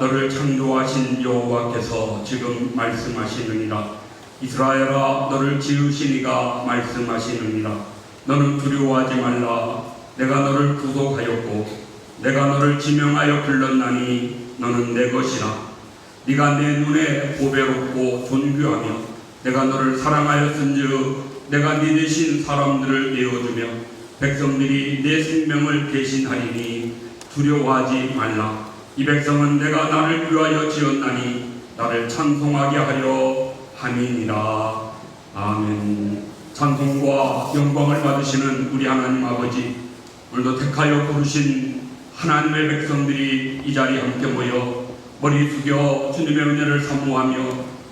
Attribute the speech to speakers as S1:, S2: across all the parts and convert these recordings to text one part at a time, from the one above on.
S1: 너를 창조하신 여호와께서 지금 말씀하시느니라. 이스라엘아, 너를 지으신 이가 말씀하시느니라. 너는 두려워하지 말라. 내가 너를 구속하였고 내가 너를 지명하여 불렀나니 너는 내 것이라. 네가 내 눈에 보배롭고 존귀하며 내가 너를 사랑하였은즉 내가 네 대신 사람들을 내어주며 백성들이 내 생명을 대신하리니 두려워하지 말라. 이 백성은 내가 나를 위하여 지었나니 나를 찬송하게 하려 함이니라. 아멘. 찬송과 영광을 받으시는 우리 하나님 아버지, 오늘도 택하여 부르신 하나님의 백성들이 이 자리에 함께 모여 머리 숙여 주님의 은혜를 사모하며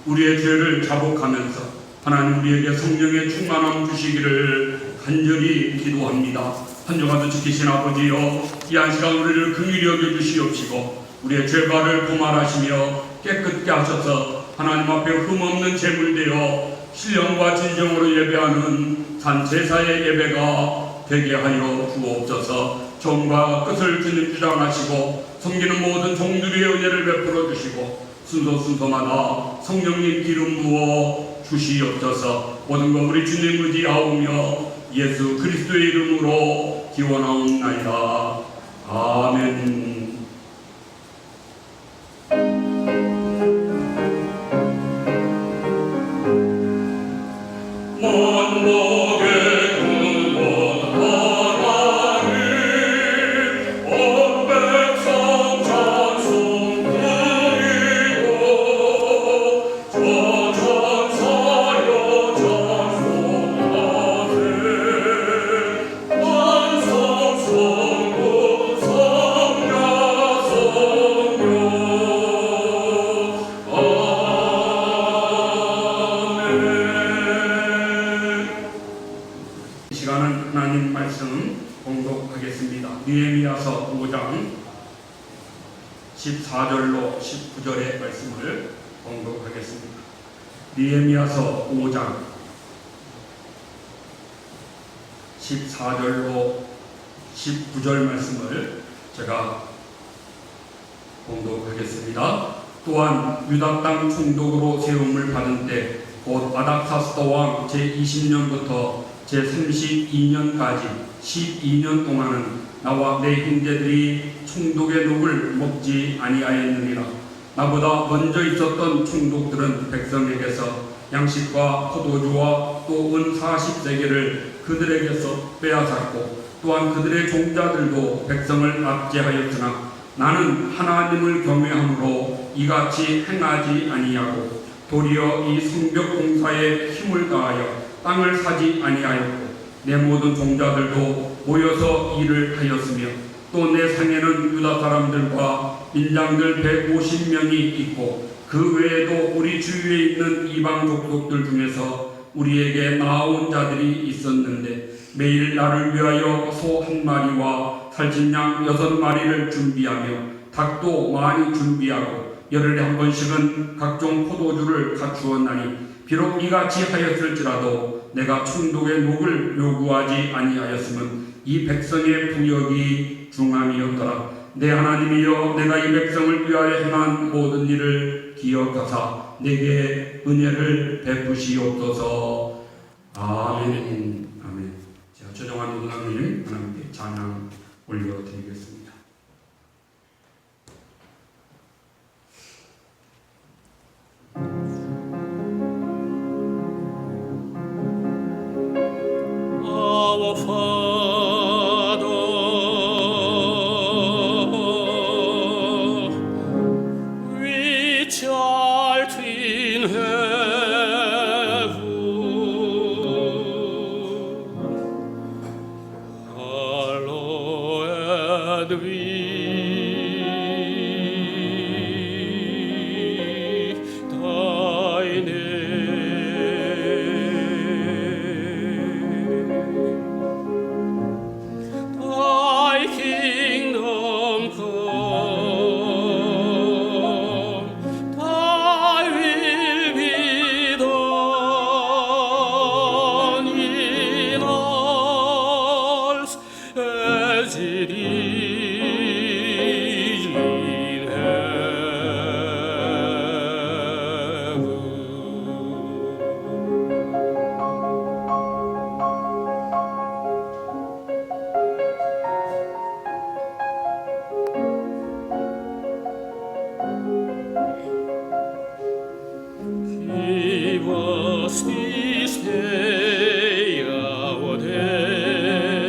S1: 우리의 죄를 자복하면서 하나님 우리에게 성령의 충만함 주시기를 간절히 기도합니다. 한 주간도 지키신 아버지여, 이 한 시간 우리를 긍휼히 여겨 주시옵시고 우리의 죄발을 고말하시며 깨끗게 하셔서 하나님 앞에 흠없는 제물되어 신령과 진정으로 예배하는 산 제사의 예배가 되게 하여 주옵소서. 정과 끝을 주님 주장하시고 섬기는 모든 종들의 은혜를 베풀어 주시고 순서마다 성령님 기름 부어 주시옵소서. 모든 것 우리 주님 의지하오며 예수 그리스도의 이름으로 기원하옵나이다. 아멘. 느헤미야서 5장 14절로 19절의 말씀을 봉독하겠습니다. 느헤미야서 5장 14절로 19절 말씀을 제가 봉독하겠습니다. 또한 유다 땅 총독으로 세움을 받은 때 곧 아닥사스다 왕 제20년부터 제32년까지 12년 동안은 나와 내 형제들이 총독의 녹을 먹지 아니하였느니라. 나보다 먼저 있었던 총독들은 백성에게서 양식과 포도주와 또 은 40세겔을 그들에게서 빼앗았고 또한 그들의 종자들도 백성을 압제하였으나 나는 하나님을 경외함으로 이같이 행하지 아니하고 도리어 이 성벽 공사에 힘을 다하여 땅을 사지 아니하였고 내 모든 종자들도 모여서 일을 하였으며 또 내 상에는 유다 사람들과 민장들 150명이 있고 그 외에도 우리 주위에 있는 이방 족속들 중에서 우리에게 나아온 자들이 있었는데 매일 나를 위하여 소 1마리와 살찐 양 6마리를 준비하며 닭도 많이 준비하고 열흘에 한 번씩은 각종 포도주를 갖추었나니 비록 이같이 하였을지라도 내가 총독의 녹을 요구하지 아니하였으면 이 백성의 부역이 중함이었더라. 내 하나님이여, 내가 이 백성을 위하여 행한 모든 일을 기억하사 내게 은혜를 베푸시옵소서. 아멘. 아멘. 자, 조정환 누나님 하나님께 찬양 올려드리겠습니다.
S2: Our Father, which art in heaven, hallowed be thy name. Thy kingdom come, thy will be us this day our daily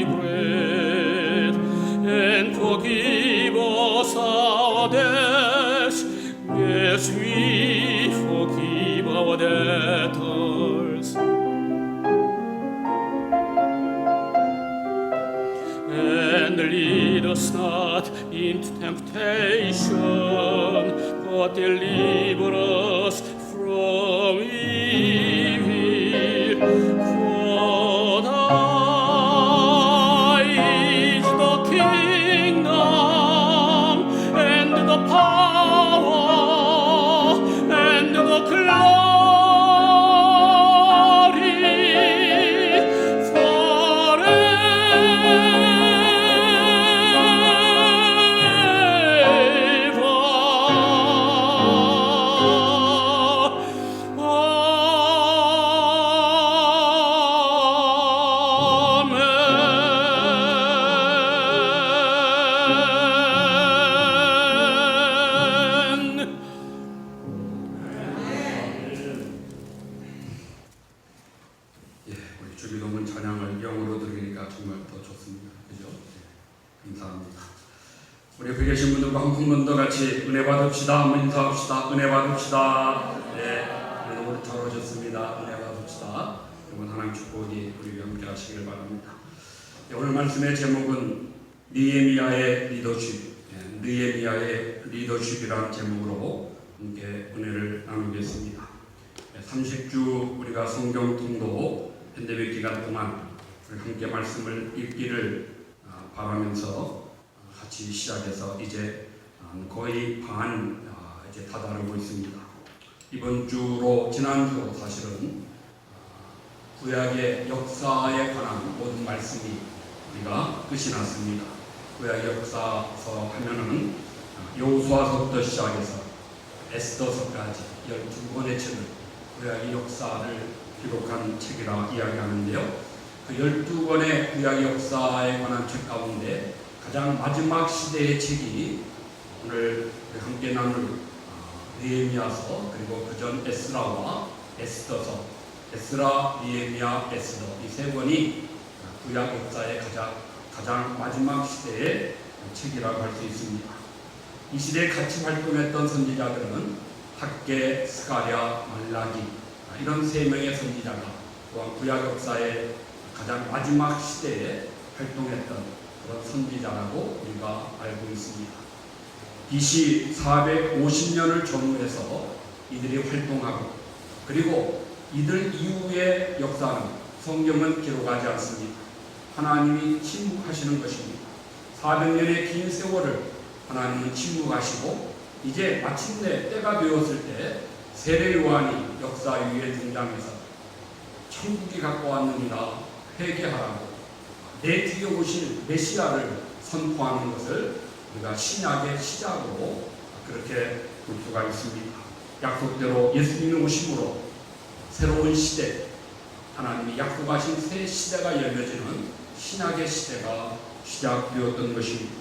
S2: bread, and forgive us our debts, as we forgive our debtors. And lead us not into temptation, but deliver us from evil. For thine is the kingdom, and the power, and the glory,
S1: 주기도문 찬양을 영어로 들으니까 정말 더 좋습니다. 그죠? 감사합니다. 우리 옆에 계신 분들과 한 분 더 같이 은혜 받읍시다. 한번 인사합시다. 은혜 받읍시다. 네, 오늘 잘 오셨습니다. 은혜 받읍시다. 여러분 하나님 축복이 우리와 함께 하시길 바랍니다. 네, 오늘 말씀의 제목은 느헤미야의 리더십, 느헤미야의 리더십이라는 제목으로 함께 은혜를 나누겠습니다. 30주 우리가 성경 통독 팬데믹 기간 동안 함께 말씀을 읽기를 바라면서 같이 시작해서 이제 거의 반 이제 다다르고 있습니다. 이번 주로 지난주로 사실은 구약의 역사에 관한 모든 말씀이 우리가 끝이 났습니다. 구약 역사서 하면은 여호수아서부터 시작해서 에스더서까지 12권의 책을 구약의 역사를 기록한 책이라 이야기하는데요. 그 12권의 구약 역사에 관한 책 가운데 가장 마지막 시대의 책이 오늘 함께 나눌 느헤미야서, 그리고 그전 에스라와 에스더서, 에스라, 느헤미야, 에스더 이 세 권이 구약 역사의 가장 마지막 시대의 책이라고 할 수 있습니다. 이 시대에 같이 활동했던 선지자들은 학개, 스가랴, 말라기 이런 세 명의 선지자가 또한 구약 역사의 가장 마지막 시대에 활동했던 그런 선지자라고 우리가 알고 있습니다. BC 450년을 전후해서 이들이 활동하고, 그리고 이들 이후의 역사는 성경은 기록하지 않습니다. 하나님이 침묵하시는 것입니다. 400년의 긴 세월을 하나님은 침묵하시고 이제 마침내 때가 되었을 때 세례 요한이 역사 위에 등장해서 천국이 갖고 왔느니라 회개하라고 내 뒤에 오실 메시아를 선포하는 것을 우리가 신약의 시작으로 그렇게 볼 수가 있습니다. 약속대로 예수님이 오심으로 새로운 시대, 하나님이 약속하신 새 시대가 열려지는 신약의 시대가 시작되었던 것입니다.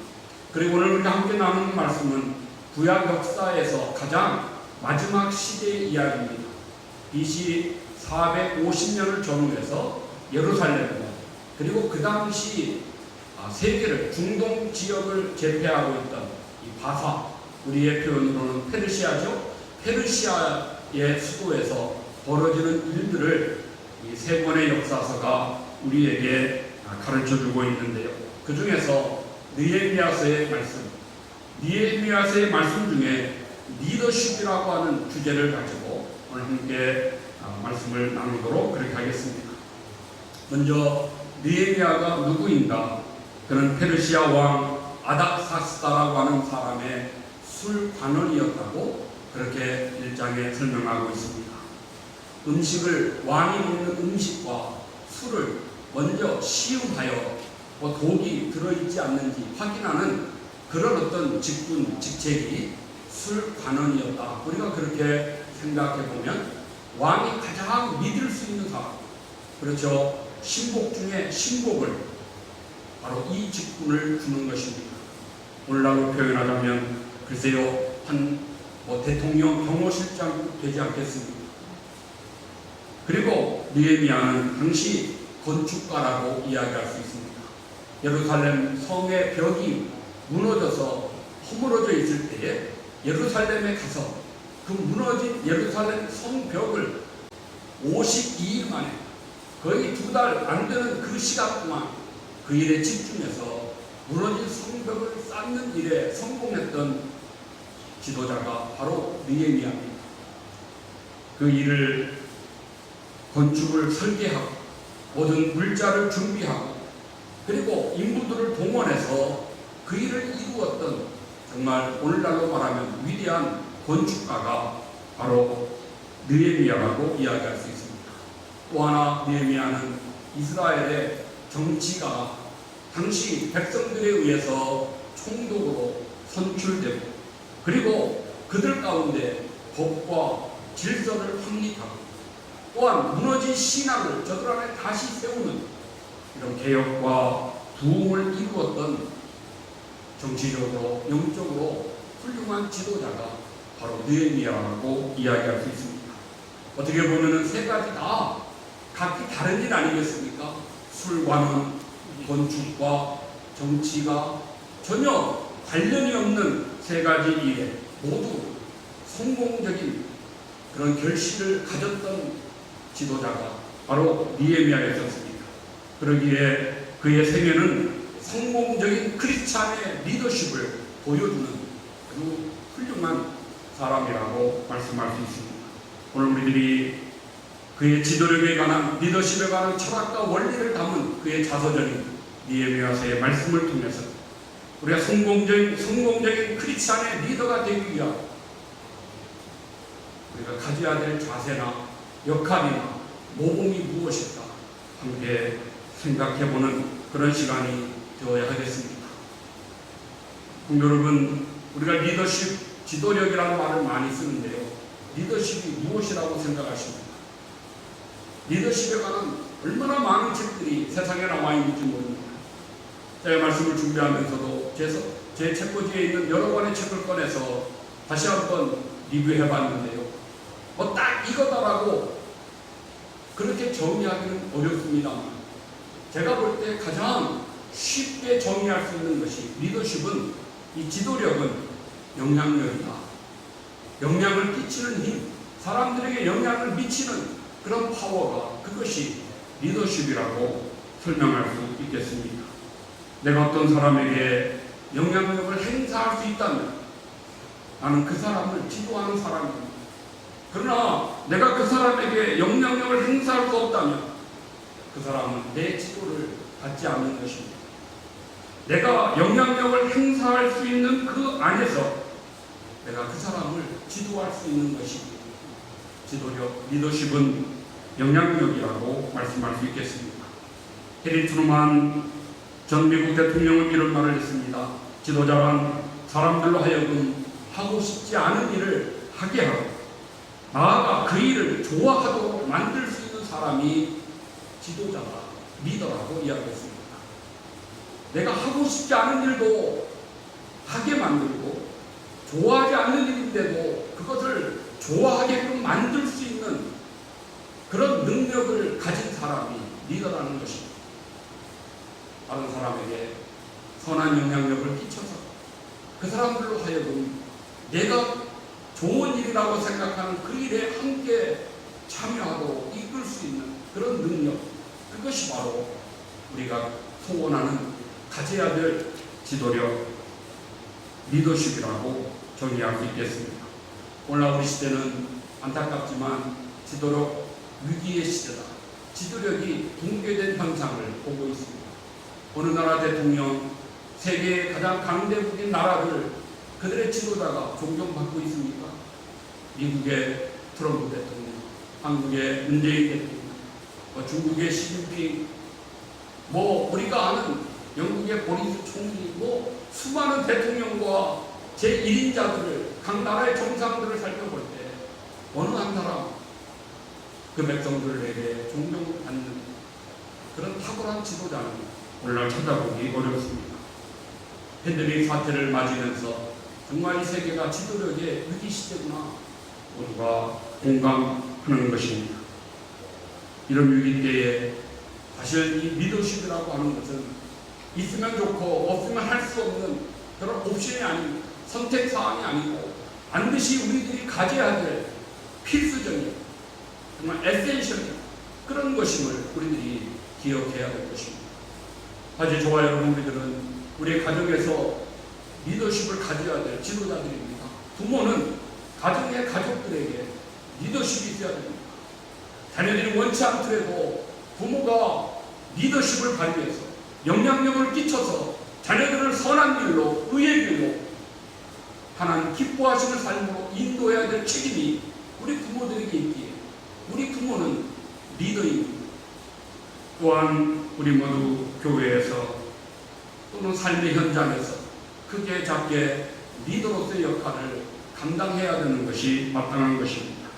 S1: 그리고 오늘 우리가 함께 나누는 말씀은 구약 역사에서 가장 마지막 시대의 이야기입니다. BC 450년을 전후해서 예루살렘과, 그리고 그 당시 세계를, 중동 지역을 제패하고 있던 이 바사, 우리의 표현으로는 페르시아죠. 페르시아의 수도에서 벌어지는 일들을 이 세 권의 역사서가 우리에게 가르쳐주고 있는데요. 그 중에서 느헤미야서의 말씀 중에 리더십이라고 하는 주제를 가지고 오늘 함께 말씀을 나누도록 그렇게 하겠습니다. 먼저 느헤미야가 누구인가? 그는 페르시아 왕 아닥사스다라고 하는 사람의 술관원이었다고 그렇게 1장에 설명하고 있습니다. 왕이 먹는 음식과 술을 먼저 시음하여 독이 들어있지 않는지 확인하는 그런 어떤 직책이 술관원이었다. 우리가 그렇게 생각해 보면 왕이 가장 믿을 수 있는 사람, 그렇죠. 신복 중에 신복을 바로 이 직분을 주는 것입니다. 오늘날로 표현하자면 글쎄요, 한 대통령 경호실장 되지 않겠습니까? 그리고 느헤미야는 당시 건축가라고 이야기할 수 있습니다. 예루살렘 성의 벽이 무너져서 허물어져 있을 때에 예루살렘에 가서 그 무너진 예루살렘 성벽을 52일 만에 거의 2달 안 되는 그 시간 동안 그 일에 집중해서 무너진 성벽을 쌓는 일에 성공했던 지도자가 바로 느헤미야입니다. 그 일을 건축을 설계하고 모든 물자를 준비하고 그리고 인부들을 동원해서 그 일을 이루었던 정말 오늘날로 말하면 위대한 건축가가 바로 느헤미야라고 이야기할 수 있습니다. 또 하나 느헤미야는 이스라엘의 정치가 당시 백성들에 의해서 총독으로 선출되고 그리고 그들 가운데 법과 질서를 확립하고 또한 무너진 신앙을 저들 안에 다시 세우는 이런 개혁과 부흥을 이루었던 정치적으로 영적으로 훌륭한 지도자가 바로 느헤미야라고 이야기할 수 있습니다. 어떻게 보면 세 가지 다 각기 다른 일 아니겠습니까? 술관원, 건축과 정치가 전혀 관련이 없는 세 가지 일에 모두 성공적인 그런 결실을 가졌던 지도자가 바로 느헤미야였습니다. 그러기에 그의 생애는 성공적인 크리스찬의 리더십을 보여주는 아주 훌륭한 사람이라고 말씀할 수 있습니다. 오늘 우리들이 그의 지도력에 관한 리더십에 관한 철학과 원리를 담은 그의 자서전인 느헤미야서의 말씀을 통해서 우리가 성공적인 크리스찬의 리더가 되기 위한 우리가 가져야 될 자세나 역할이나 모범이 무엇일까 함께 생각해보는 그런 시간이 되어야 하겠습니다. 여러분, 우리가 리더십, 지도력이라는 말을 많이 쓰는데요. 리더십이 무엇이라고 생각하십니까? 리더십에 관한 얼마나 많은 책들이 세상에 나와 있는지 모릅니다. 제가 말씀을 준비하면서도 제 책꽂이에 있는 여러 권의 책을 꺼내서 다시 한번 리뷰해 봤는데요. 뭐 딱 이거다라고 그렇게 정의하기는 어렵습니다만 제가 볼 때 가장 쉽게 정의할 수 있는 것이 리더십은 이 지도력은 영향력이다. 영향을 끼치는 힘, 사람들에게 영향을 미치는 그런 파워가 그것이 리더십이라고 설명할 수 있겠습니다. 내가 어떤 사람에게 영향력을 행사할 수 있다면 나는 그 사람을 지도하는 사람입니다. 그러나 내가 그 사람에게 영향력을 행사할 수 없다면 그 사람은 내 지도를 받지 않는 것입니다. 내가 영향력을 행사할 수 있는 그 안에서 내가 그 사람을 지도할 수 있는 것입니다. 지도력, 리더십은 영향력이라고 말씀할 수 있겠습니다. 해리 트루만 전 미국 대통령은 이런 말을 했습니다. 지도자란 사람들로 하여금 하고 싶지 않은 일을 하게 하고 나아가 그 일을 좋아하도록 만들 수 있는 사람이 지도자다, 리더라고 이야기했습니다. 내가 하고 싶지 않은 일도 하게 만들고 좋아하지 않는 일인데도 그것을 좋아하게끔 만들 수 있는 그런 능력을 가진 사람이 리더라는 것입니다. 다른 사람에게 선한 영향력을 끼쳐서 그 사람들로 하여금 내가 좋은 일이라고 생각하는 그 일에 함께 참여하도록 이끌 수 있는 그런 능력, 그것이 바로 우리가 소원하는 가져야 될 지도력, 리더십이라고 정의할 수 있겠습니다. 오늘날 우리 시대는 안타깝지만 지도력 위기의 시대다. 지도력이 붕괴된 현상을 보고 있습니다. 어느 나라 대통령, 세계의 가장 강대국인 나라들, 그들의 지도자가 존경받고 있습니까? 미국의 트럼프 대통령, 한국의 문재인 대통령, 중국의 시진핑, 우리가 아는 영국의 보리스 총리, 수많은 대통령과 제1인자들을, 각 나라의 정상들을 살펴볼 때 어느 한 사람 그 백성들에게 존경받는 그런 탁월한 지도자는 오늘날 찾아보기 어렵습니다. 팬데믹 사태를 맞으면서 정말 이 세계가 지도력의 위기 시대구나 모두가 공감하는 것입니다. 이런 위기 때에 사실 이 리더십이라고 하는 것은 있으면 좋고 없으면 할 수 없는 그런 옵션이 아닙니다. 선택사항이 아니고 반드시 우리들이 가져야 될 필수적인 정말 에센셜 그런 것임을 우리들이 기억해야 될 것입니다. 아주 저와 여러분 우리들은 우리 가정에서 리더십을 가져야 될 지도자들입니다. 부모는 가정의 가족들에게 리더십이 있어야 됩니다. 자녀들이 원치 않더라도 부모가 리더십을 발휘해서 영향력을 끼쳐서 자녀들을 선한 길로 의의 길로 하나님 기뻐하시는 삶으로 인도해야 될 책임이 우리 부모들에게 있기에 우리 부모는 리더입니다. 또한 우리 모두 교회에서 또는 삶의 현장에서 크게 작게 리더로서의 역할을 감당해야 되는 것이 마땅한 것입니다.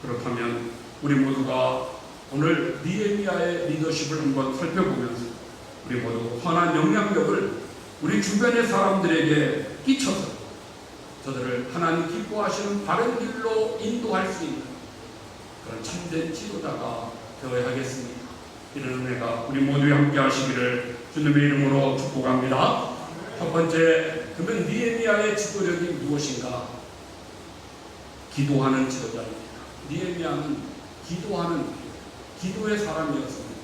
S1: 그렇다면 우리 모두가 오늘 느헤미야의 리더십을 한번 살펴보면서 우리 모두 선한 영향력을 우리 주변의 사람들에게 끼쳐서 저들을 하나님 기뻐하시는 바른 길로 인도할 수 있는 그런 참된 지도자가 되어야 하겠습니다. 이런 은혜가 우리 모두에 함께 하시기를 주님의 이름으로 축복합니다. 첫 번째, 그러면 느헤미야의 지도력이 무엇인가? 기도하는 지도자입니다. 느헤미야는 기도의 사람이었습니다.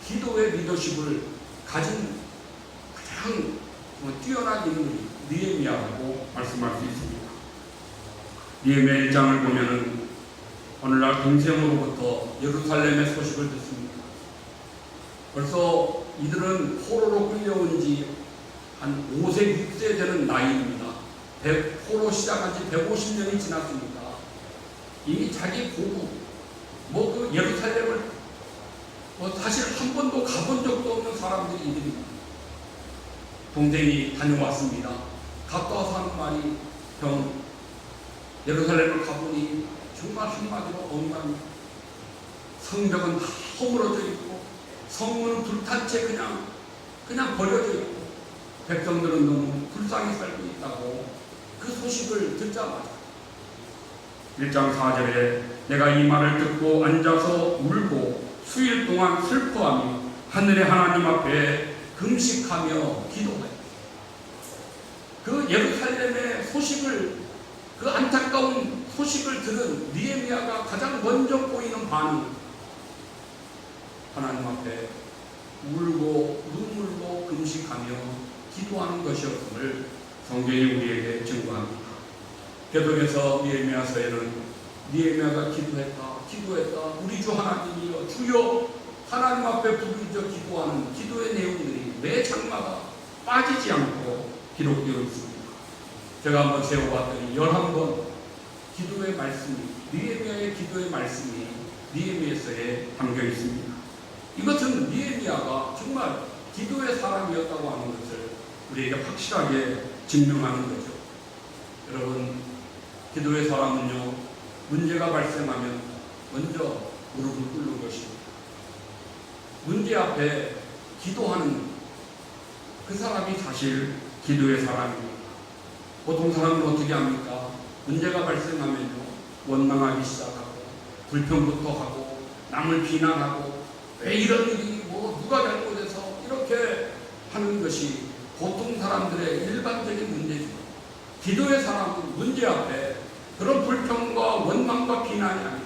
S1: 기도의 리더십을 가진 가장 뛰어난 인물이 느헤미야라고 말씀할 수 있습니다. 느헤미야 1장을 보면은 오늘날 동생으로부터 예루살렘의 소식을 듣습니다. 벌써 이들은 포로로 끌려온 지 한 5세, 6세 되는 나이입니다. 포로 시작한 지 150년이 지났습니다. 이미 자기 고국, 그 예루살렘을 사실 한 번도 가본 적도 없는 사람들이 이들입니다. 동생이 다녀왔습니다. 갔다 와서 하는 말이 형, 예루살렘을 가보니 정말 한마디로 엉망, 성벽은 다 허물어져 있고 성문은 불탄 채 그냥 버려져 있고 백성들은 너무 불쌍히 살고 있다고 그 소식을 듣자마자 1장 4절에 내가 이 말을 듣고 앉아서 울고 수일 동안 슬퍼하며 하늘의 하나님 앞에 금식하며 기도하였다. 그 예루살렘의 소식을 그 안타까운 소식을 들은 느헤미야가 가장 먼저 보이는 반응 하나님 앞에 울고 눈물로 금식하며 기도하는 것이었음을 성경이 우리에게 증거합니다. 계속해서 느헤미야서에는 느헤미야가 기도했다. 우리 주 하나님이여 주여 하나님 앞에 부르짖어 기도하는 기도의 내용들이 매 장마다 빠지지 않고 기록되어 있습니다. 제가 한번 세워봤더니 11번 기도의 말씀이 느헤미야의 기도의 말씀이 느헤미야서에 담겨 있습니다. 이것은 느헤미야가 정말 기도의 사람이었다고 하는 것을 우리에게 확실하게 증명하는 거죠. 여러분, 기도의 사람은요, 문제가 발생하면 먼저 무릎을 꿇는 것입니다. 문제 앞에 기도하는 그 사람이 사실 기도의 사람입니다. 보통 사람은 어떻게 합니까? 문제가 발생하면요, 원망하기 시작하고 불평부터 하고 남을 비난하고 왜 이런 일이 누가 잘못해서 이렇게 하는 것이 보통 사람들의 일반적인 문제죠. 기도의 사람은 문제 앞에 그런 불평과 원망과 비난이 아니라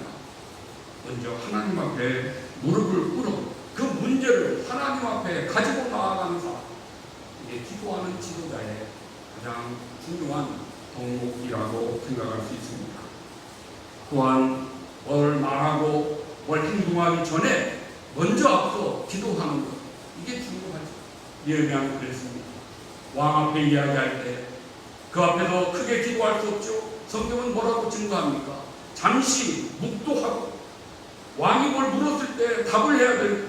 S1: 먼저 하나님 앞에 무릎을 꿇어 그 문제를 하나님 앞에 가지고 나아가는 사람, 이게 기도하는 지도자의 가장 중요한 덕목이라고 생각할 수 있습니다. 또한 뭘 말하고 뭘 행동하기 전에 먼저 앞서 기도하는 것, 이게 중요하죠. 느헤미야는 그랬습니다. 왕 앞에 이야기할 때 그 앞에서 크게 기도할 수 없죠. 성경은 뭐라고 증거합니까? 잠시 묵도하고 왕이 뭘 물었을 때 답을 해야 될,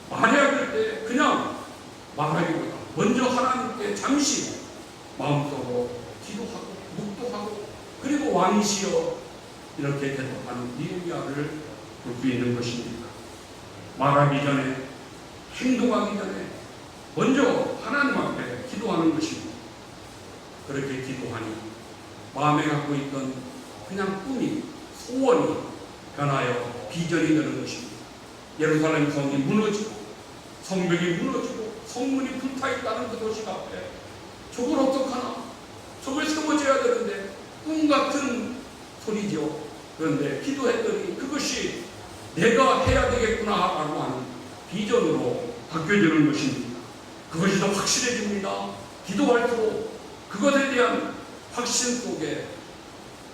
S1: 말해야 될 때 그냥 말하기보다 먼저 하나님께 잠시 마음속으로 기도하고 묵도하고 그리고 왕이시여 이렇게 대답하는 느헤미야를 볼 수 있는 것입니다. 말하기 전에, 행동하기 전에 먼저 하나님 앞에 기도하는 것입니다. 그렇게 기도하니 마음에 갖고 있던 그냥 꿈이, 소원이 변하여 비전이 되는 것입니다. 예루살렘 성이 무너지고 성벽이 무너지고 성문이 불타있다는 그 도시 앞에 저걸 어떡하나? 저걸 세워져야 되는데 꿈같은 소리죠. 그런데 기도했더니 그것이 내가 해야 되겠구나 라고 하는 비전으로 바뀌어지는 것입니다. 그것이 더 확실해집니다. 기도할수록 그것에 대한 확신 속에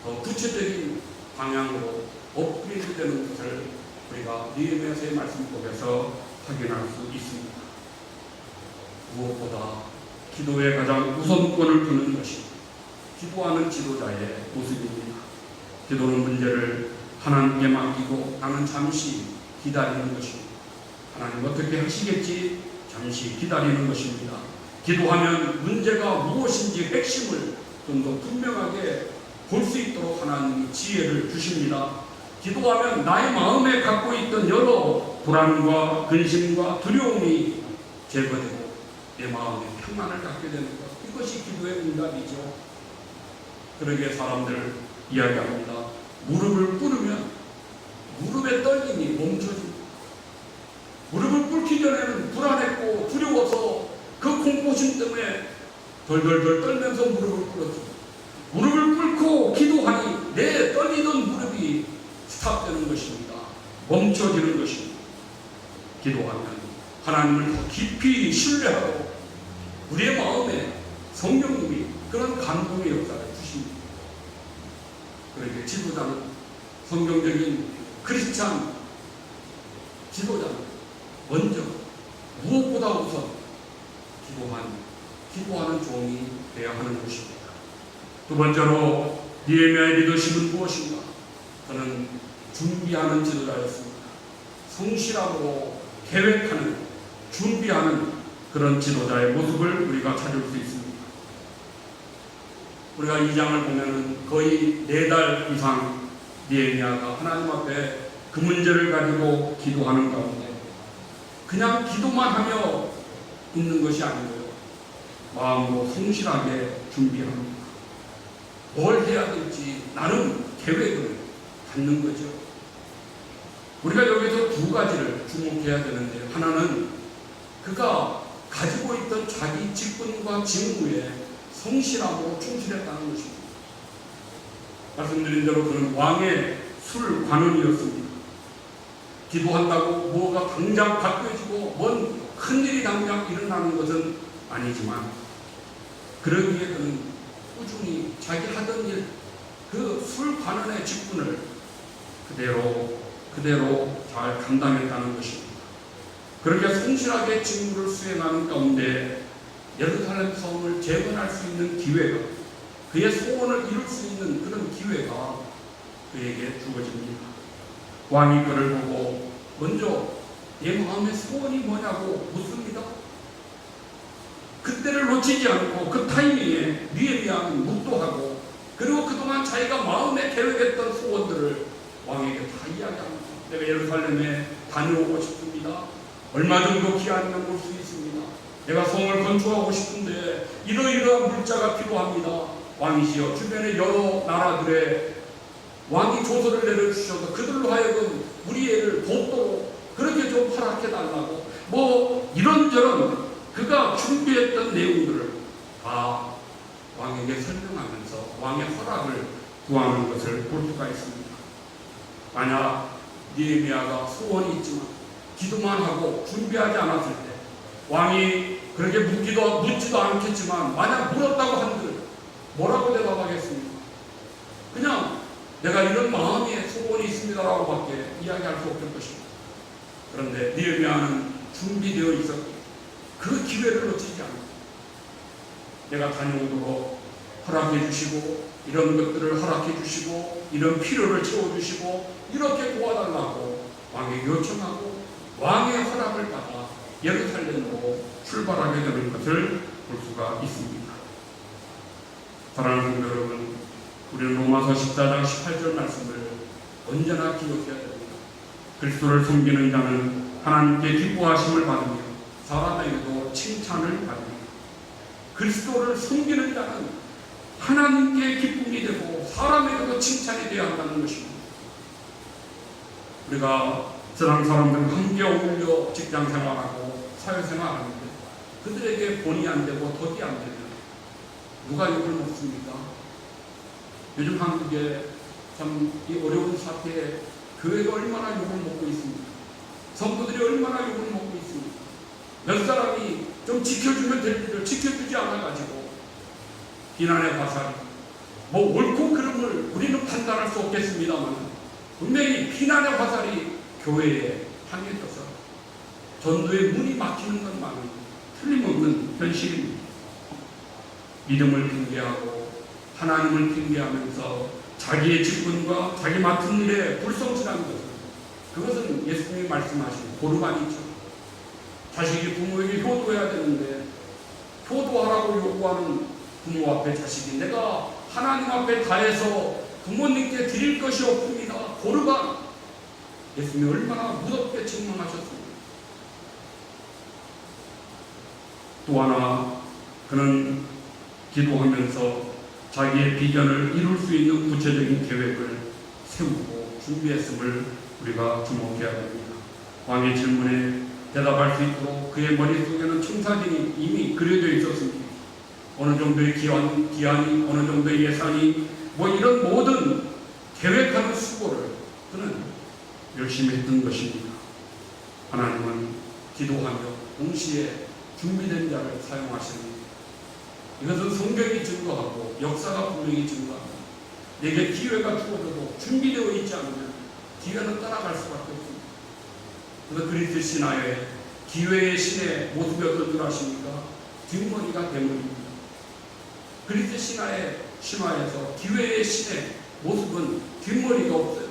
S1: 더 구체적인 방향으로 업그레이드 되는 것을 우리가 느헤미야서의 말씀 속에서 확인할 수 있습니다. 무엇보다 기도의 가장 우선권을 두는 것이 기도하는 지도자의 모습입니다. 기도는 문제를 하나님께 맡기고 나는 잠시 기다리는 것입니다. 하나님 어떻게 하시겠지? 잠시 기다리는 것입니다. 기도하면 문제가 무엇인지 핵심을 좀 더 분명하게 볼 수 있도록 하나님이 지혜를 주십니다. 기도하면 나의 마음에 갖고 있던 여러 불안과 근심과 두려움이 제거되고 내 마음에 평안을 갖게 되는 것, 이것이 기도의 응답이죠. 그러게 사람들 이야기합니다. 무릎을 꿇으면 무릎의 떨림이 멈춰집니다. 무릎을 꿇기 전에는 불안했고 두려워서 그 공포심 때문에 덜덜덜 떨면서 무릎을 꿇었죠. 무릎을 꿇고 기도하니 내 떨리던 무릎이 스탑되는 것입니다. 멈춰지는 것입니다. 기도하면 하나님을 더 깊이 신뢰하고 우리의 마음에 성령님이 그런 감동의 역사를 주십니다. 그러니까 지도자는, 성경적인 크리스찬 지도자는 먼저 무엇보다 우선 기도하는 종이 되어야 하는 것입니다. 두 번째로 느헤미야의 리더십은 무엇인가? 그는 준비하는 지도자였습니다. 성실함으로 계획하는, 준비하는 그런 지도자의 모습을 우리가 찾을 수 있습니다. 우리가 이 장을 보면은 거의 4달 이상 느헤미야가 하나님 앞에 그 문제를 가지고 기도하는 가운데 그냥 기도만 하며 있는 것이 아니고요, 마음으로 성실하게 준비합니다. 뭘 해야 될지 나름 계획을 갖는 거죠. 우리가 여기서 두 가지를 주목해야 되는데, 하나는 그가 가지고 있던 자기 직분과 직무에 성실함으로 충실했다는 것입니다. 말씀드린 대로 그는 왕의 술 관원이었습니다. 기도한다고 뭐가 당장 바뀌어지고 뭔 큰일이 당장 일어나는 것은 아니지만, 그러기 위해 그는 꾸준히 자기 하던 일, 그 술 관원의 직분을 그대로 잘 감당했다는 것입니다. 그렇게 성실하게 직무를 수행하는 가운데 예루살렘 성을 재건할 수 있는 기회가, 그의 소원을 이룰 수 있는 그런 기회가 그에게 주어집니다. 왕이 그를 보고 먼저 내 마음의 소원이 뭐냐고 묻습니다. 그때를 놓치지 않고 그 타이밍에 느헤미야는 묵도하고, 그리고 그동안 자기가 마음에 계획했던 소원들을 왕에게 다 이야기합니다. 내가 예루살렘에 다녀오고 싶습니다. 얼마 정도 기한이면 올 수 있습니다. 내가 성을 건축하고 싶은데 이러이러한 물자가 필요합니다. 왕이시여, 주변의 여러 나라들의 왕이 조서를 내려주셔서 그들로 하여금 우리 애를 돕도록 그렇게 좀 허락해달라고, 뭐 이런저런 그가 준비했던 내용들을 다 왕에게 설명하면서 왕의 허락을 구하는 것을 볼 수가 있습니다. 만약 느헤미야가 소원이 있지만 기도만 하고 준비하지 않았을 때, 왕이 그렇게 묻지도 않겠지만 만약 물었다고 한들 뭐라고 대답하겠습니까? 그냥 내가 이런 마음의 소원이 있습니다라고 밖에 이야기할 수 없을 것입니다. 그런데 느헤미야는 준비되어 있었고 그 기회를 놓치지 않고 내가 다녀오도록 허락해 주시고, 이런 것들을 허락해 주시고, 이런 필요를 채워주시고, 이렇게 도와달라고 왕에게 요청하고 왕의 허락을 받아 예루살렘으로 출발하게 되는 것을 볼 수가 있습니다. 사랑하는 성도 여러분, 우리는 로마서 14장 18절 말씀을 언제나 기억해야 됩니다. 그리스도를 섬기는 자는 하나님께 기뻐하심을 받으며 사람에게도 칭찬을 받으며, 그리스도를 섬기는 자는 하나님께 기쁨이 되고 사람에게도 칭찬이 되어야 한다는 것입니다. 우리가 세상 사람들과 함께 어울려 직장 생활하고 사회생활하는데 그들에게 본의 안 되고 덕이 안 되면 누가 욕을 먹습니까? 요즘 한국에 참 이 어려운 사태에 교회가 얼마나 욕을 먹고 있습니까? 성도들이 얼마나 욕을 먹고 있습니까? 몇 사람이 좀 지켜주면 될 일을 지켜주지 않아가지고 비난의 화살이 뭐 옳고 그름을 우리는 판단할 수 없겠습니다만 분명히 비난의 화살이 교회에 향해져서 전도의 문이 막히는 것만은 틀림없는 현실입니다. 믿음을 핑계하고 하나님을 핑계하면서 자기의 직분과 자기 맡은 일에 불성실한 그것은 예수님이 말씀하신 고르반이죠. 자식이 부모에게 효도해야 되는데 효도하라고 요구하는 부모 앞에 자식이 내가 하나님 앞에 다해서 부모님께 드릴 것이 없습니다. 고르반. 예수님이 얼마나 무섭게 책망하셨습니까? 또 하나 그는 기도하면서 자기의 비전을 이룰 수 있는 구체적인 계획을 세우고 준비했음을 우리가 주목해야 됩니다. 왕의 질문에 대답할 수 있도록 그의 머릿속에는 청사진이 이미 그려져 있었습니다. 어느 정도의 기한이 어느 정도의 예산이 뭐 이런 모든 계획하는 수고를 그는 열심히 했던 것입니다. 하나님은 기도하며 동시에 준비된 자를 사용하십니다. 이것은 성경이 증거하고 역사가 분명히 증거합니다. 내게 기회가 주어져도 준비되어 있지 않으면 기회는 따라갈 수밖에 없습니다. 그래서 그리스 신화의 기회의 신의 모습이 어떤 줄 아십니까? 뒷머리가 대머리입니다. 그리스 신화에서 기회의 신의 모습은 뒷머리가 없어요.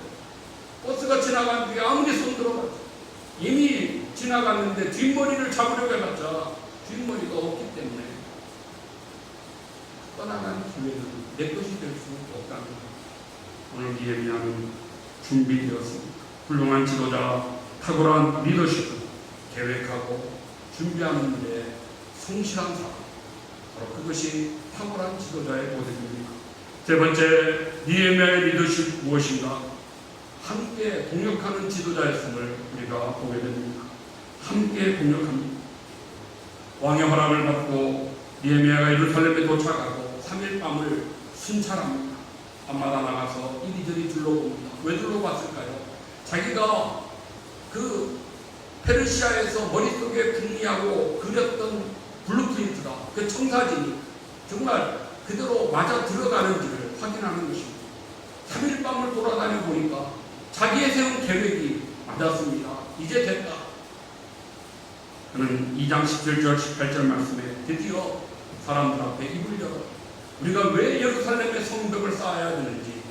S1: 버스가 지나간 뒤에 아무리 손 들어봤죠. 이미 지나갔는데 뒷머리를 잡으려고 해봤자 뒷머리가 없기 때문에 떠나간 기회는 내 것이 될 수 없다는 것. 오늘 니에미야는 준비되었습니다. 훌륭한 지도자, 탁월한 리더십을 계획하고 준비하는 일에 성실한 사람, 바로 그것이 탁월한 지도자의 모습입니다. 세 번째, 니에미야의 리더십 무엇인가? 함께 동역하는 지도자였음을 우리가 보게 됩니다. 함께 동역합니다. 왕의 허락을 받고 니에미야가 예루살렘에 도착하고 3일 밤을 순찰합니다. 밤마다 나가서 이리저리 둘러봅니다. 왜 둘러봤을까요? 자기가 그 페르시아에서 머릿속에 궁리하고 그렸던 블루프린트가 그 청사진이 정말 그대로 맞아 들어가는지를 확인하는 것입니다. 3일 밤을 돌아다녀 보니까 자기의 세운 계획이 맞았습니다. 이제 됐다. 그는 2장 17절 18절 말씀에 드디어 사람들 앞에 입을 열어 우리가 왜 예루살렘에 성벽을 쌓아야 되는지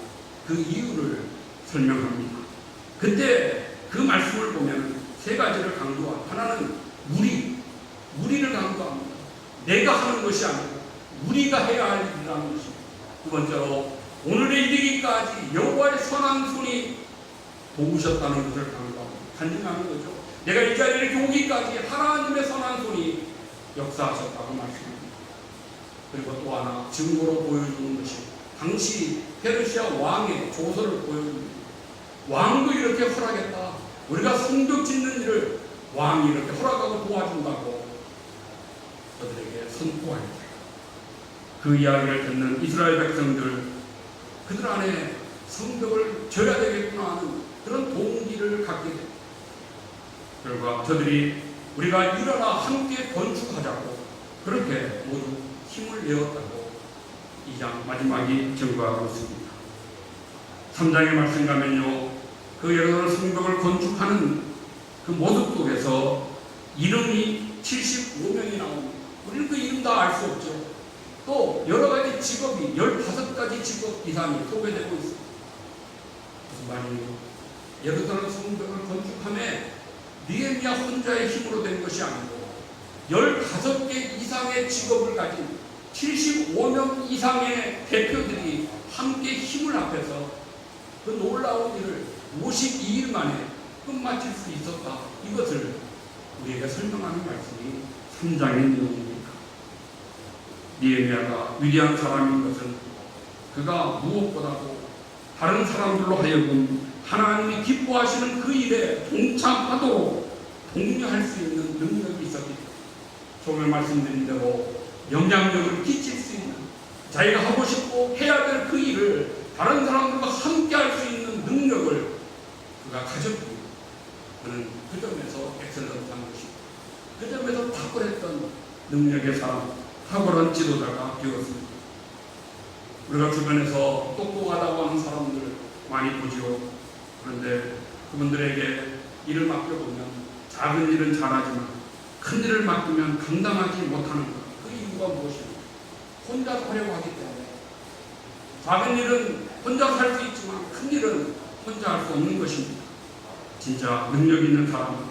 S1: 그 이유를 설명합니다. 그때 그 말씀을 보면 세 가지를 강조합니다. 하나는 우리를 강조합니다. 내가 하는 것이 아니고 우리가 해야 할 일이라는 것입니다. 두 번째로 오늘에 이르기까지 여호와의 선한 손이 도우셨다는 것을 강조합니다. 간증하는 거죠. 내가 이 자리에 이렇게 오기까지 하나님의 선한 손이 역사하셨다고 말씀합니다. 그리고 또 하나 증거로 보여주는 것이 당시 페르시아 왕의 조서를 보여줍니다. 왕도 이렇게 허락했다. 우리가 성벽 짓는 일을 왕이 이렇게 허락하고 도와준다고 저들에게 선포합니다. 그 이야기를 듣는 이스라엘 백성들 그들 안에 성벽을 져야 되겠구나 하는 그런 동기를 갖게 됩니다. 결과 저들이 우리가 일어나 함께 건축하자고 그렇게 모두 힘을 내었다고 2장 마지막이 증거하고 있습니다. 3장의 말씀 가면요, 그 예루살렘 성벽을 건축하는 그 모습 속에서 이름이 75명이 나옵니다. 우리는 그 이름 다 알 수 없죠. 또 여러 가지 직업이 15가지 직업 이상이 소개되고 있습니다. 무슨 말이에요? 예루살렘 성벽을 건축함에 니에미야 혼자의 힘으로 된 것이 아니고 15개 이상의 직업을 가진 75명 이상의 대표들이 함께 힘을 합해서 그 놀라운 일을 52일 만에 끝마칠 수 있었다. 이것을 우리에게 설명하는 말씀이 3장의 내용입니다. 니에미야가 위대한 사람인 것은 그가 무엇보다도 다른 사람들로 하여금 하나님이 기뻐하시는 그 일에 동참하도록 독려할 수 있는 능력이 있었기 때문에 처음에 말씀드린 대로 영향력을 끼칠 수 있는, 자기가 하고 싶고 해야 될 그 일을 다른 사람들과 함께 할 수 있는 능력을 그가 가졌고, 그는 그 점에서 엑셀런트한 것이고 그 점에서 탁월했던 능력의 사람, 탁월한 지도자가 되었습니다. 우리가 주변에서 똑똑하다고 하는 사람들 많이 보지요. 그런데 그분들에게 일을 맡겨보면 작은 일은 잘하지만 큰 일을 맡기면 감당하지 못하는 것. 그 이유가 무엇입니까? 혼자서 하려고 하기 때문에. 작은 일은 혼자 살 수 있지만 큰 일은 혼자 할 수 없는 것입니다. 진짜 능력 있는 사람은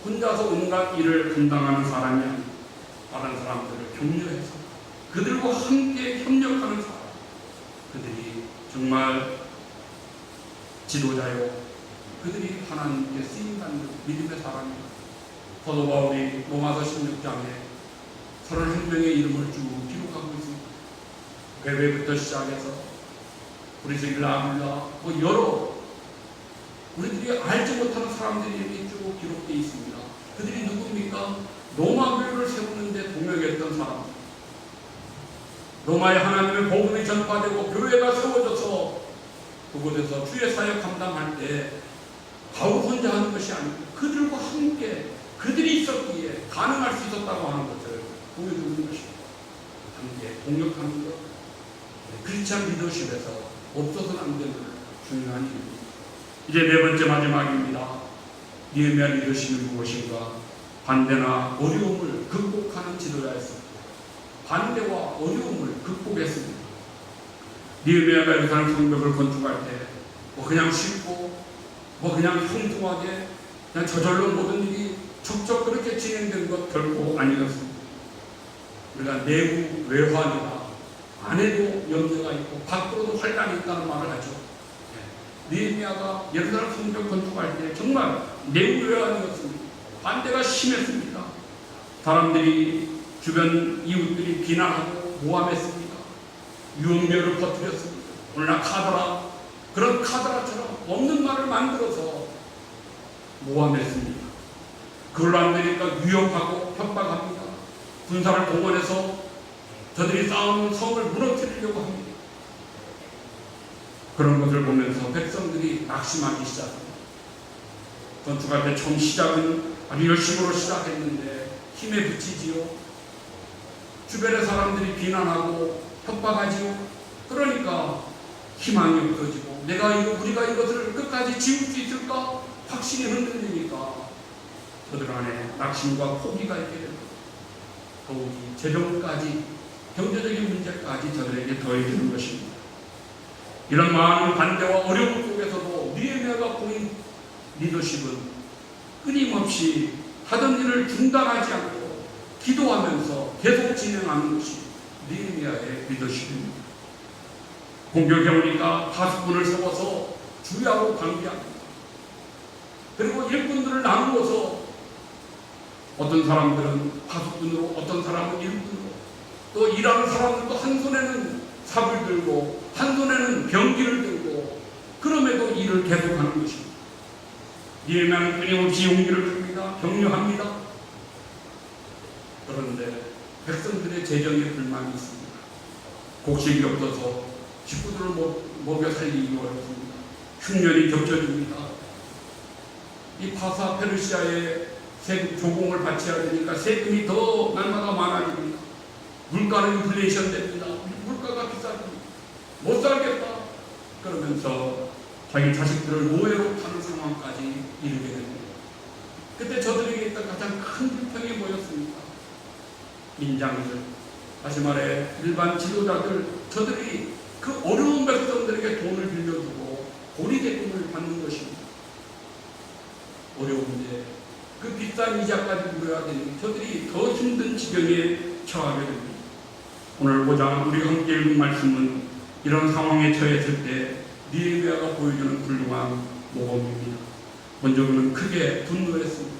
S1: 혼자서 온갖 일을 감당하는 사람이 아니고 다른 사람들을 격려해서 그들과 함께 협력하는 사람, 그들이 정말 지도자요, 그들이 하나님께 쓰임받는 믿음의 사람입니다. 사도 바울이 로마서 16장에 31명의 이름을 쭉 기록하고 있습니다. 베베부터 시작해서 브리스길라, 아굴라, 여러 우리들이 알지 못하는 사람들이 이렇게 쭉 기록되어 있습니다. 그들이 누굽니까? 로마 교회를 세우는데 동역했던 사람들. 로마에 하나님의 복음이 전파되고 교회가 세워져서 그곳에서 주의 사역 감당할 때 바울 혼자 하는 것이 아니고 그들과 함께 그들이 있었기에 가능할 수 있었다고 하는 것을 보여주는 것입니다. 함께 동력하는 것, 크리스찬 리더십에서 없어서는 안 되는 중요한 일입니다. 이제 네 번째 마지막입니다. 느헤미야 리더십이 무엇인가? 반대나 어려움을 극복하는 지도자였습니다. 반대와 어려움을 극복했습니다. 느헤미야가 예루살렘 성벽을 건축할 때 그냥 쉽고 그냥 평등하게 그냥 저절로 모든 일이 척척 그렇게 진행된 것 결코 아니었습니다. 우리가 내부 외환이나 안에도 염려가 있고 밖으로도 환란이 있다는 말을 하죠. 느헤미야가 예루살렘 성벽 건축할 때 정말 내부 외환이었습니다. 반대가 심했습니다. 사람들이 주변 이웃들이 비난하고 모함했습니다. 유언비어를 퍼뜨렸습니다. 오늘날 카더라, 그런 카더라처럼 없는 말을 만들어서 모함했습니다. 그걸 안 되니까 위협하고 협박합니다. 군사를 동원해서 저들이 쌓아놓은 성을 무너뜨리려고 합니다. 그런 것을 보면서 백성들이 낙심하기 시작합니다. 건축할 때 처음 시작은 아주 열심으로 시작했는데 힘에 부치지요. 주변의 사람들이 비난하고 협박하지요. 그러니까 희망이 없어지고 우리가 이것을 끝까지 지을 수 있을까? 확신이 흔들리니까 저들 안에 낙심과 포기가 있게 됩니다. 더욱이 재정까지, 경제적인 문제까지 저들에게 더해지는 것입니다. 이런 많은 반대와 어려움 속에서도 느헤미야가 보인 리더십은 끊임없이 하던 일을 중단하지 않고 기도하면서 계속 진행하는 것이 느헤미야의 리더십입니다. 공격해 오니까 파수꾼을 세워서 주야로 관계합니다. 그리고 일꾼들을 나누어서 어떤 사람들은 파수꾼으로, 어떤 사람은 일꾼으로, 또 일하는 사람들도 한 손에는 삽을 들고 한 손에는 병기를 들고 그럼에도 일을 계속하는 것입니다. 느헤미야는 끊임없이 용기를 줍니다. 격려합니다. 그런데 백성들의 재정에 불만이 있습니다. 곡식이 없어서 식구들을 먹여 살리기 어렵습니다. 흉년이 겹쳐집니다. 이 파사 페르시아에 세금 조공을 바쳐야 되니까 세금이 더 날마다 많아집니다. 물가는 인플레이션 됩니다. 물가가 비싸집니다. 못 살겠다. 그러면서 자기 자식들을 노예로 파는 상황까지 이르게 됩니다. 그때 저들에게 있던 가장 큰 불평이 뭐였습니까? 민장들, 다시 말해 일반 지도자들, 저들이 그 어려운 백성들에게 돈을 빌려주고 고리대금을 받는 것입니다. 어려운데 그 비싼 이자까지 물어야 되니 저들이 더 힘든 지경에 처하게 됩니다. 오늘 보자 우리가 함께 읽은 말씀은 이런 상황에 처했을 때 느헤미야가 보여주는 훌륭한 모범입니다. 먼저 그는 크게 분노했습니다.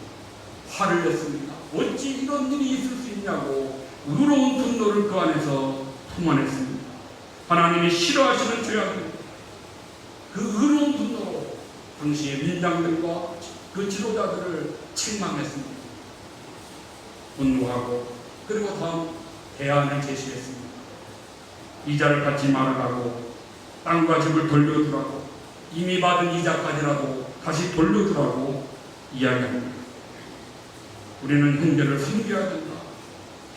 S1: 화를 냈습니다. 어찌 이런 일이 있을 수 있냐고 의로운 분노를 그 안에서 품어냈습니다. 하나님이 싫어하시는 죄악입니다. 그 의로운 분노로 당시의 민장들과 그 지도자들을 책망했습니다. 분노하고 그리고 다음 대안을 제시했습니다. 이자를 갚지 말아가고 땅과 집을 돌려주라고, 이미 받은 이자까지라도 다시 돌려주라고 이야기합니다. 우리는 형제를 섬겨야 된다.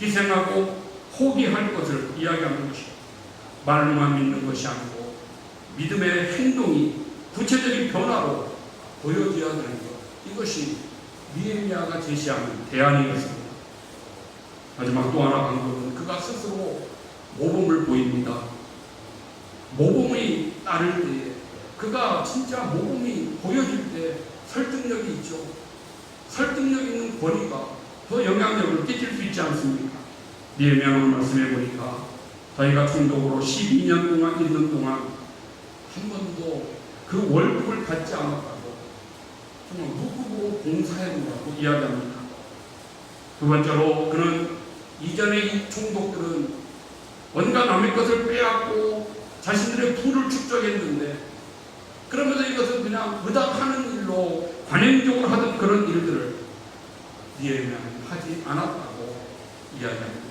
S1: 희생하고 포기할 것을 이야기하는 것이 말로만 믿는 것이 아니고 믿음의 행동이 구체적인 변화로 보여져야 되는 것. 이것이 느헤미야가 제시하는 대안이었습니다. 마지막 또 하나 방법은 그가 스스로 모범을 보입니다. 모범이 따를 때에 그가 진짜 모범이 보여질 때 설득력이 있죠. 설득력 있는 권위가 더 영향력을 끼칠 수 있지 않습니까? 느헤미야 말씀해 보니까 자기가 총독으로 12년 동안 있는 동안 한 번도 그 월급을 받지 않았다고 정말 무급으로 봉사해보라고 이야기합니다. 두 번째로 그는 이전의 이 총독들은 뭔가 남의 것을 빼앗고 자신들의 부를 축적했는데 그러면서 이것은 그냥 의당하는 일로 관행적으로 하던 그런 일들을 느헤미야는 하지 않았다고 이야기합니다.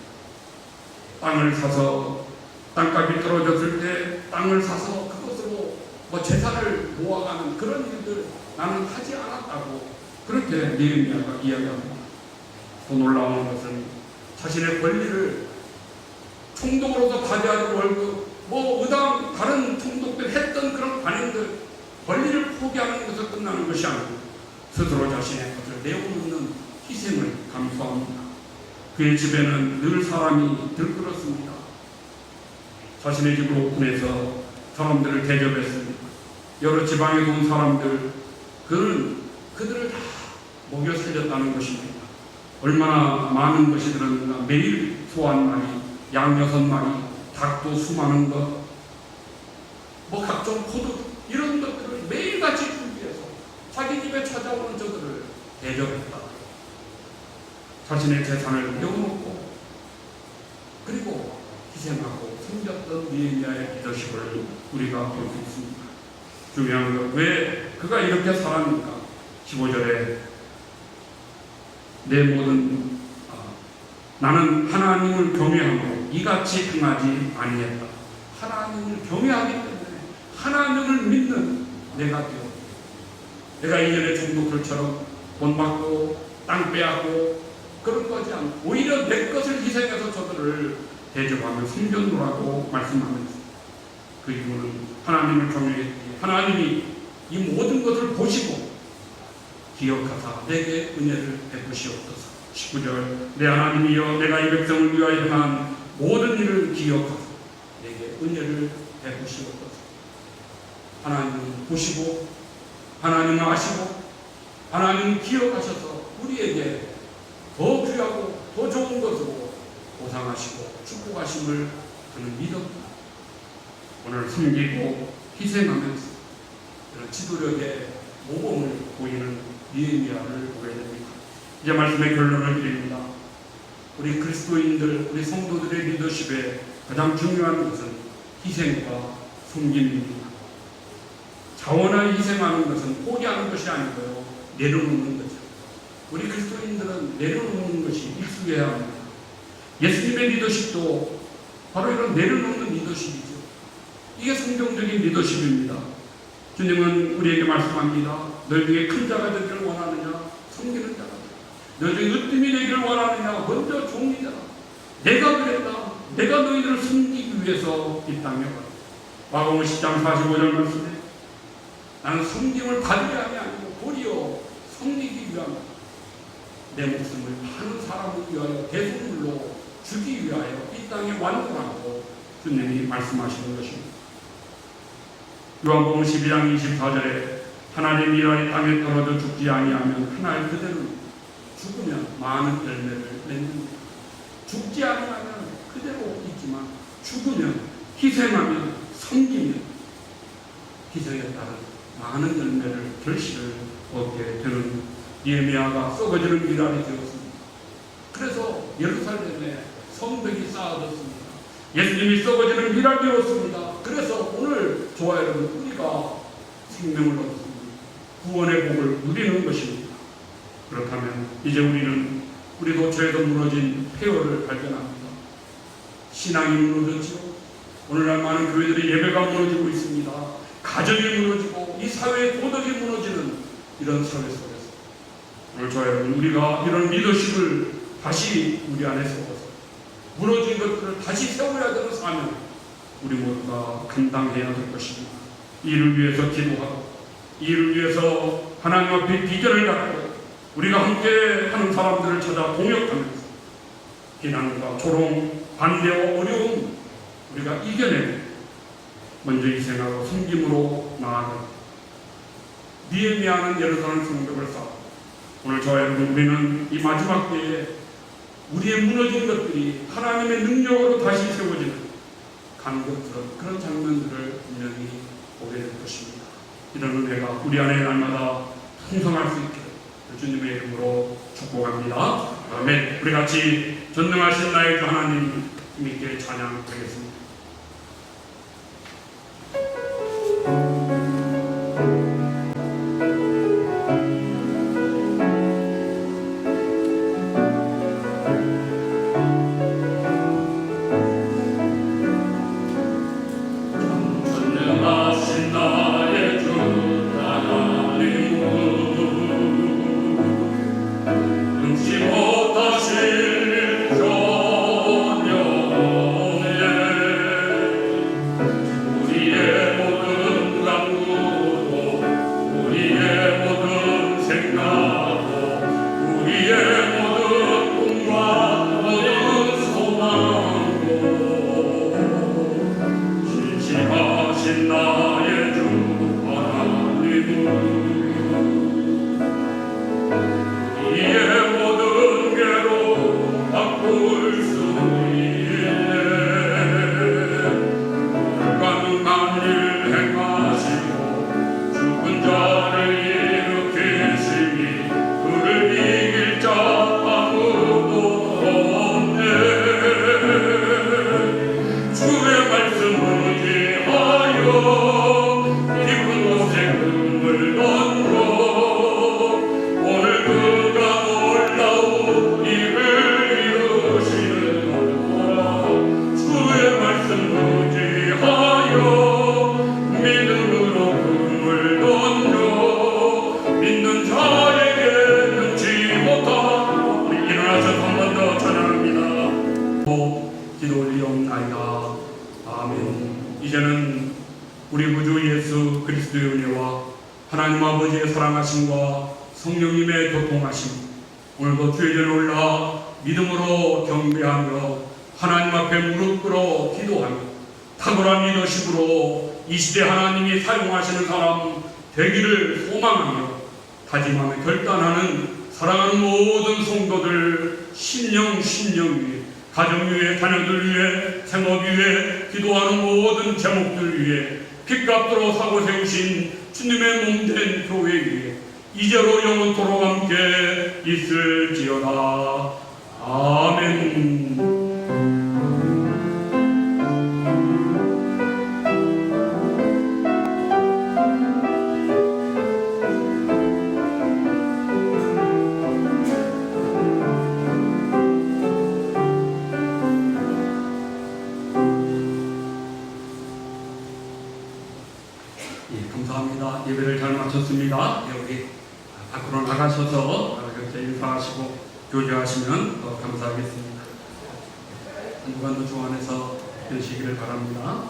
S1: 땅을 사서 땅값이 떨어졌을 때 땅을 사서 그것으로 재산을 모아가는 그런 일들 나는 하지 않았다고 그렇게 느헤미야가 이야기합니다. 또 놀라운 것은 자신의 권리를 총독으로서 가져야 월급 의당 다른 총독들 했던 그런 관행들 권리를 포기하는 것을 끝나는 것이 아니고 스스로 자신의 것을 내어놓는 희생을 감수합니다. 그의 집에는 늘 사람이 들끓었습니다. 자신의 집을 오픈해서 사람들을 대접했습니다. 여러 지방에서 온 사람들 그들을 다 먹여 살렸다는 것입니다. 얼마나 많은 것이 들었는가. 매일 소 한 마리, 양 6마리, 닭도 수많은 것, 각종 포도 이런 것들을 매일같이 준비해서 자기 집에 찾아오는 저들을 대접했다. 자신의 재산을 내어놓고 그리고 희생하고 섬겼던 느헤미야의 리더십을 우리가 볼 수 있습니다. 중요한 것, 왜 그가 이렇게 살았는가? 15절에 내 모든 나는 하나님을 경외함으로 이같이 행하지 아니했다. 하나님을 경외하기 때문에 하나님을 믿는 내가 되었다. 내가 이전에 종독들처럼 돈 받고 땅 빼앗고 그런 거지 않고 오히려 내 것을 희생해서 저들을 대접하며 섬겨노라고 말씀하면서 그 이유는 하나님을 경외했기에 하나님이 이 모든 것을 보시고 기억하사 내게 은혜를 베푸시옵소서. 19절 내 하나님이여 내가 이 백성을 위하여 행한 모든 일을 기억하사 내게 은혜를 베푸시옵소서. 하나님은 보시고 하나님은 아시고 하나님은 기억하셔서 우리에게 더 귀하고 더 좋은 것으로 보상하시고 축복하심을 저는 믿었다. 오늘 섬기고 희생하면서 이런 지도력의 모범을 보이는 느헤미야를 보게 됩니다. 이제 말씀의 결론을 드립니다. 우리 그리스도인들, 우리 성도들의 리더십에 가장 중요한 것은 희생과 섬김입니다. 자원하여 희생하는 것은 포기하는 것이 아니고요, 내려놓는 거죠. 우리 그리스도인들은 내려놓는 것이 익숙해야 합니다. 예수님의 리더십도 바로 이런 내려놓는 리더십이죠. 이게 성경적인 리더십입니다. 주님은 우리에게 말씀합니다. 너희 중에 큰 자가 되기를 원하느냐? 섬기는 자가 되라. 너희 중에 으뜸이 되기를 원하느냐? 먼저 종이 되라. 내가 그랬다. 내가 너희들을 섬기기 위해서 이 땅에 왔다. 마가복음 10장 45절 말씀에 나는 섬김을 받으려 함이 아니고 도리어 섬기기 위함이다. 내 목숨을 많은 사람을 위하여 대속물로 주기 위하여 이 땅에 완고라고 주님이 말씀하시는 것입니다. 요한복음 12장 24절에 하나님의 일하이 땅에 떨어져 죽지 아니하면 하나의 그대로 죽으면 많은 열매를 맺는다. 죽지 아니하면 그대로 있지만 죽으면 희생하면 섬기면 희생에 따른 많은 열매를 결실을 얻게 되는 느헤미야가 썩어지는 미랄이 되었습니다. 그래서 예루살렘에 성벽이 쌓아졌습니다. 예수님이 썩어지는 미랄이 되었습니다. 그래서 오늘 저와 여러분 우리가 생명을 얻었습니다. 구원의 복을 누리는 것입니다. 그렇다면 이제 우리도 죄에서 무너진 폐허를 발견합니다. 신앙이 무너졌죠. 오늘날 많은 교회들의 예배가 무너지고 있습니다. 가정이 무너지고 이 사회의 도덕이 무너지는 이런 사회 속에서 오늘 저 여러분, 우리가 이런 리더십을 다시 우리 안에 세워서 무너진 것들을 다시 세워야 되는 사명, 우리 모두가 감당해야 될 것입니다. 이를 위해서 기도하고 이를 위해서 하나님 앞에 비전을 갖고 우리가 함께 하는 사람들을 찾아 동역하면서 비난과 조롱, 반대와 어려움 우리가 이겨내고 먼저 희생하고 섬김으로 나아가 니에미아는 예루살렘 성벽을 쌓고 오늘 저와 여러분, 우리는 이 마지막 때에 우리의 무너진 것들이 하나님의 능력으로 다시 세워지는 감격스러운 그런 장면들을 분명히 보게 될 것입니다. 이런 은혜가 우리 안에 날마다 풍성할 수 있게 주님의 이름으로 축복합니다. 아멘. 우리 같이 전능하신 나의 주 하나님 님께 찬양드리겠습니다.
S2: 전능하신 나의 주 하나님 능치 못하실 전영에 우리의 모든 간구도 우리의 모든 생각도 우리의 모든 꿈과 모든 소망도 진실하신 나의 주 하나님은 우리의 모든 괴로움 바꿀 수 있네. 불가능한 일 행하시고 죽은 자를 일으키시니 그를 이길 자 아무도 없네. 주의 말씀을 의지하여 깊은 곳에 금을 던져 오늘 그가 놀라운 일을 이루시는도다. 주의 말씀 의지하여 믿음으로 금을 던져 믿는 자에게 능치 못하고 우리 일어나서 한 번 더 찬양합니다.
S1: 기도 올리옵나이다. 아멘. 이제는 우리 구주 예수 그리스도의 은혜와 하나님 아버지의 사랑하심과 성령님의 교통하심, 오늘도 주의 전에 올라 믿음으로 경배하며 하나님 앞에 무릎 꿇어 기도하며 탁월한 리더십으로 이 시대 하나님이 사용하시는 사람 되기를 소망하며 다짐하며 결단하는 사랑하는 모든 성도들 심령 위에, 가정 위에, 자녀들 위해, 생업 위에, 기도하는 모든 제목들 위해 핏값으로 사고 세우신 주님의 몸된 교회 위에 이제로 영원토록 함께 있을지어다. 아멘. 감사합니다. 예배를 잘 마쳤습니다. 여기 밖으로 나가셔서 각자 인사하시고 교제하시면 더 감사하겠습니다. 한 주간도 주 안에서 되시기를 바랍니다.